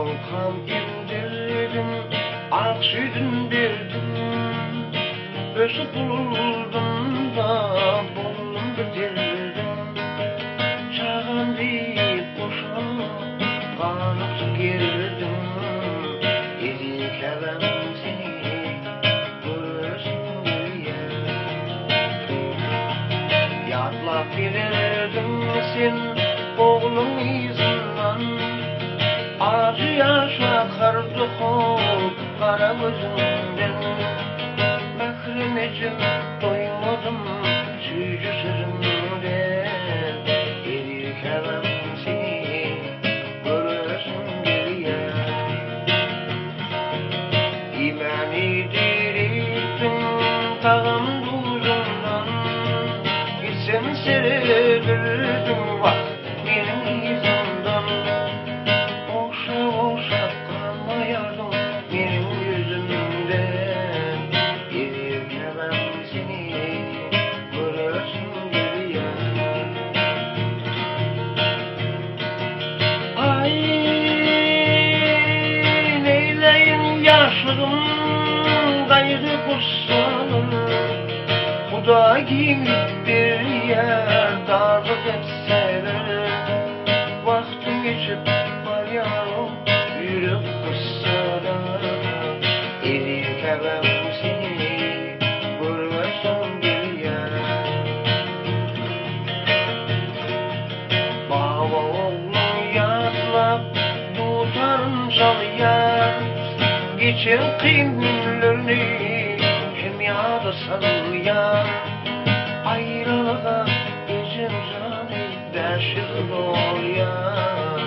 Halkam emdirdim, ak sütün verdim. Ösüp buldum da buldum bitirdim. Çağan deyip boşan kanıp girdim. Ezik adam seni görürsün diye. Yatlap verirdim sen oğlum izinden. Acı yaşa kardı hop kara gözünden. Mekremecim doymadım sücü sözümden. Erik adam seni görürsün diye. İmani dirilttim tağım duzundan. Gitsem serilirdim vah benim yüzümden. Boşa kalmayardım benim yüzümden. Erirkemem seni görürsün diye. Ay neyleyim yaşlım gayrı kursanım. Huda giyip bir yer darlık etseler. Vaktim geçip var yavrum yürüp kıssalar. Erikemem seni görmezsem diye. Baba oğlum yatlap tutarım çalıya. Geçen kıyımlarını hem yağda salıyor. Ayrılığa gözüm zanı deşir oluyor.